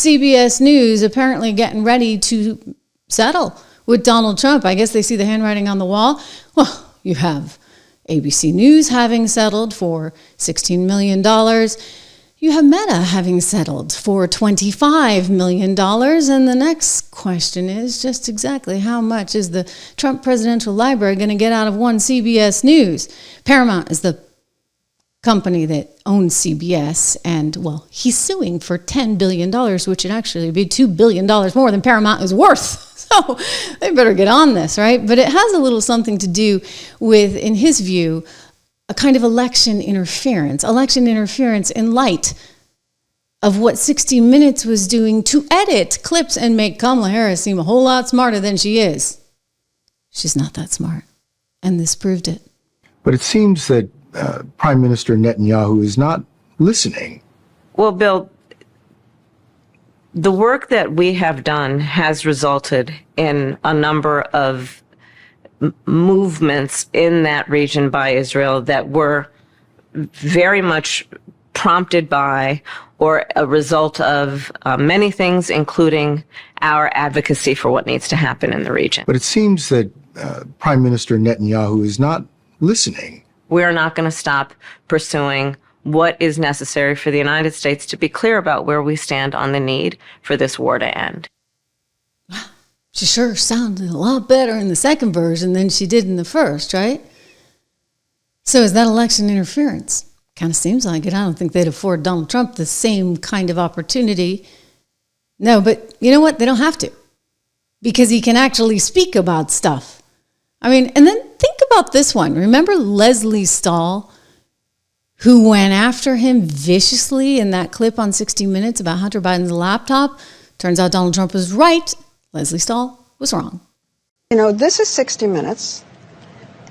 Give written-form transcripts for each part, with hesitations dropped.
CBS News apparently getting ready to settle with Donald Trump. I guess they see the handwriting on the wall. Well, you have ABC News having settled for $16 million. You have Meta having settled for $25 million. And the next question is just exactly how much is the Trump Presidential Library going to get out of one CBS News? Paramount is the company that owns CBS, and, well, he's suing for $10 billion, which would actually be $2 billion more than Paramount is worth. So they better get on this, right? But it has a little something to do with, in his view, a kind of election interference in light of what 60 Minutes was doing to edit clips and make Kamala Harris seem a whole lot smarter than she is. She's not that smart, and this proved it. But it seems that Prime Minister Netanyahu is not listening. Well, Bill, the work that we have done has resulted in a number of movements in that region by Israel that were very much prompted by or a result of many things, including our advocacy for what needs to happen in the region. But it seems that Prime Minister Netanyahu is not listening. We're not going to stop pursuing what is necessary for the United States to be clear about where we stand on the need for this war to end. She sure sounded a lot better in the second version than she did in the first, right? So is that election interference? Kind of seems like it. I don't think they'd afford Donald Trump the same kind of opportunity. No, but you know what? They don't have to, because he can actually speak about stuff. I mean, and then think about this one. Remember Leslie Stahl, who went after him viciously in that clip on 60 Minutes about Hunter Biden's laptop? Turns out Donald Trump was right. Leslie Stahl was wrong. You know, this is 60 Minutes,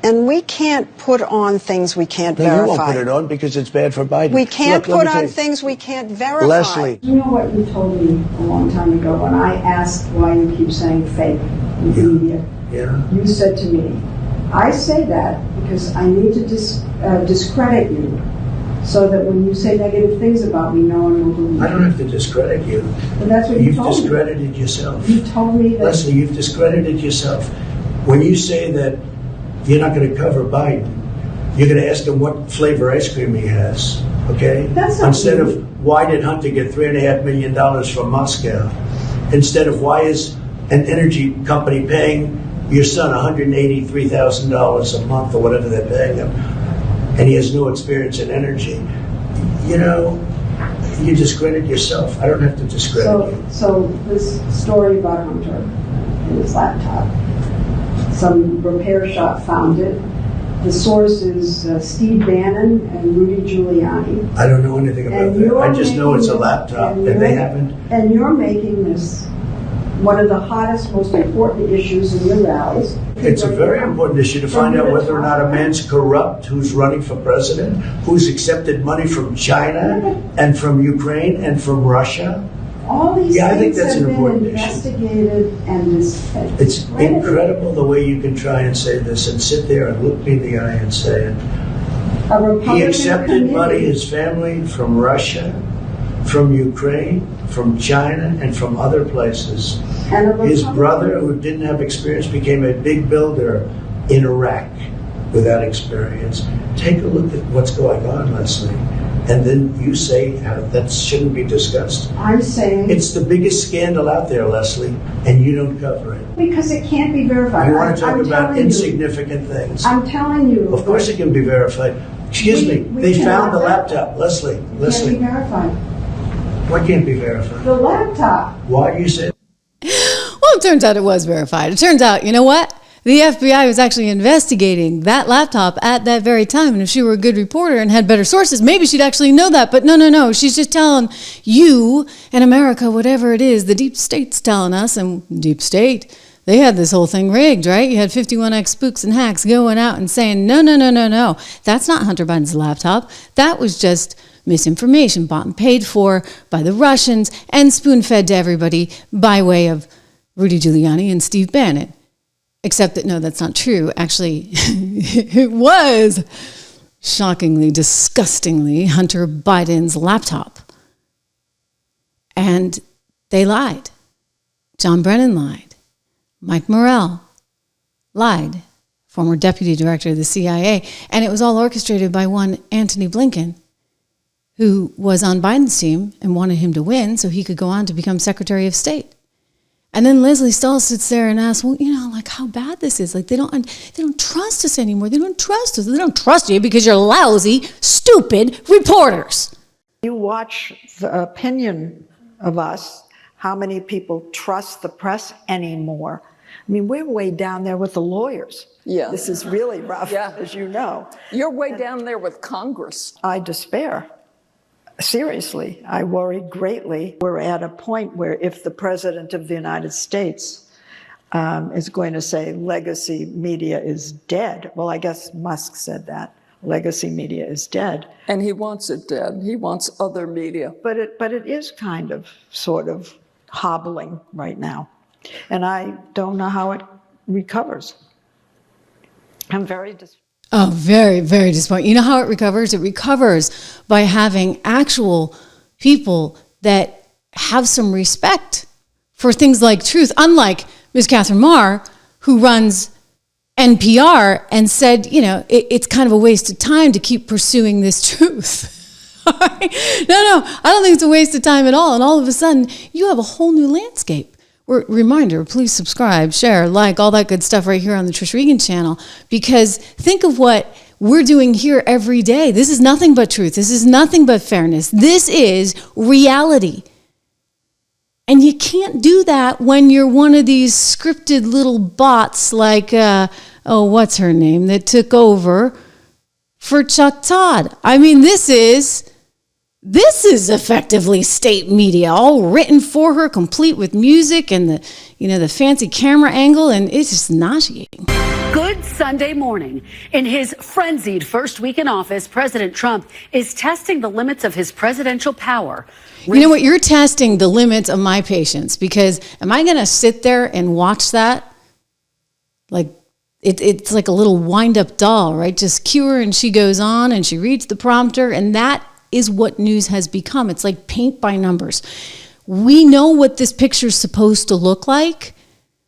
and we can't put on things we can't verify. You won't put it on because it's bad for Biden. We can't put on things we can't verify. Leslie. You know what you told me a long time ago when I asked why you keep saying fake in the media? Yeah. You said to me, I say that because I need to discredit you so that when you say negative things about me, no one will believe I don't have to discredit you. But that's what you told me. You've discredited yourself. You told me that. Leslie, you've discredited yourself. When you say that you're not going to cover Biden, you're going to ask him what flavor ice cream he has, okay? That's not Instead me. of why did Hunter get $3.5 million from Moscow? Instead of why is an energy company paying your son $183,000 a month or whatever they're paying him, and he has no experience in energy. You know, you discredit yourself. I don't have to discredit you. So this story about Hunter and his laptop, some repair shop found it. The source is Steve Bannon and Rudy Giuliani. I don't know anything about that. I just know it's a laptop, and they haven't. And you're making this one of the hottest, most important issues in your rallies. It's a very important issue to find out whether or not a man's corrupt who's running for president, who's accepted money from China and from Ukraine and from Russia. All these I think things that's have an been important investigated and It's incredible the way you can try and say this and sit there and look me in the eye and say it. He accepted money, his family, from Russia, from Ukraine, from China, and from other places. His brother, who didn't have experience, became a big builder in Iraq without experience. Take a look at what's going on, Leslie. And then you say that shouldn't be discussed. I'm saying it's the biggest scandal out there, Leslie, and you don't cover it. Because it can't be verified. You want to talk about insignificant things. I'm telling you. Of course it can be verified. Excuse me, they found the laptop. Leslie. It can't be verified. What can't be verified? The laptop. Why do you say that? Well, it turns out it was verified. It turns out, you know what? The FBI was actually investigating that laptop at that very time. And if she were a good reporter and had better sources, maybe she'd actually know that. But no. She's just telling you and America, whatever it is, the deep state's telling us. And deep state, they had this whole thing rigged, right? You had 51X spooks and hacks going out and saying, no. That's not Hunter Biden's laptop. That was just misinformation bought and paid for by the Russians and spoon-fed to everybody by way of Rudy Giuliani and Steve Bannon. Except that, no, that's not true. Actually, it was shockingly, disgustingly Hunter Biden's laptop. And They lied. John Brennan lied. Mike Morrell lied, former deputy director of the CIA. And it was all orchestrated by one Antony Blinken, who was on Biden's team and wanted him to win so he could go on to become Secretary of State. And then Leslie Stahl sits there and asks, well, like how bad this is. Like they don't trust us anymore. They don't trust us. They don't trust you because you're lousy, stupid reporters. You watch the opinion of us, how many people trust the press anymore. I mean, we're way down there with the lawyers. Yeah. This is really rough, as you know. You're way down there with Congress. I despair. Seriously, I worry greatly. We're at a point where if the President of the United States is going to say legacy media is dead, well, I guess Musk said that. Legacy media is dead. And he wants it dead. He wants other media. But it is kind of, sort of hobbling right now. And I don't know how it recovers. I'm very Oh, very, very disappointing. You know how it recovers? It recovers by having actual people that have some respect for things like truth, unlike Ms. Catherine Marr, who runs NPR and said, it's kind of a waste of time to keep pursuing this truth. No, I don't think it's a waste of time at all. And all of a sudden, you have a whole new landscape. Reminder, please subscribe, share, like, all that good stuff right here on the Trish Regan channel, because think of what we're doing here every day. This is nothing but truth. This is nothing but fairness. This is reality. And you can't do that when you're one of these scripted little bots like, what's her name, that took over for Chuck Todd. I mean, this is effectively state media, all written for her, complete with music and the fancy camera angle, and it's just nauseating. Good Sunday morning. In his frenzied first week in office, President Trump is testing the limits of his presidential power. You know what? You're testing the limits of my patience, because am I going to sit there and watch that? Like, it's like a little wind-up doll, right? Just cue her and she goes on and she reads the prompter, and that is what news has become. It's like paint by numbers. We know what this picture is supposed to look like,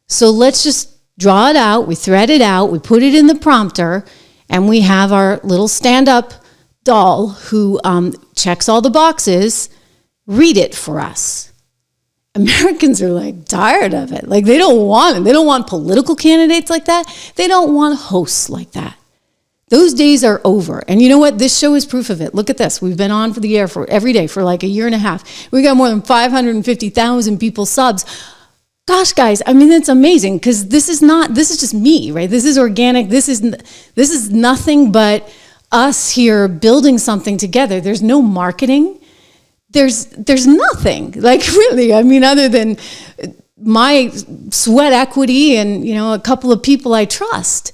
so let's just draw it out, we thread it out, we put it in the prompter, and we have our little stand-up doll who checks all the boxes, read it for us. Americans are like tired of it. Like they don't want it. They don't want political candidates like that. They don't want hosts like that. Those days are over. And you know what? This show is proof of it. Look at this. We've been on for the air for every day for like a year and a half. We got more than 550,000 people subs. Gosh, guys, I mean, it's amazing, because this is just me, right? This is organic. This is nothing but us here building something together. There's no marketing. There's nothing, like, really. I mean, other than my sweat equity and, a couple of people I trust.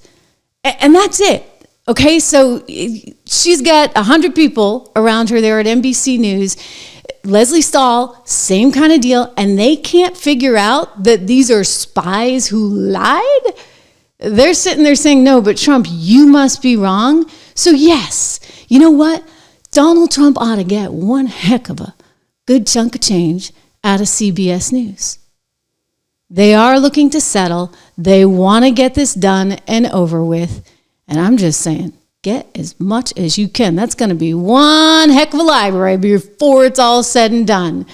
And that's it. Okay, so she's got 100 people around her there at NBC News. Leslie Stahl, same kind of deal, and they can't figure out that these are spies who lied? They're sitting there saying, no, but Trump, you must be wrong. So yes, you know what? Donald Trump ought to get one heck of a good chunk of change out of CBS News. They are looking to settle. They want to get this done and over with. And I'm just saying, get as much as you can. That's going to be one heck of a library before it's all said and done.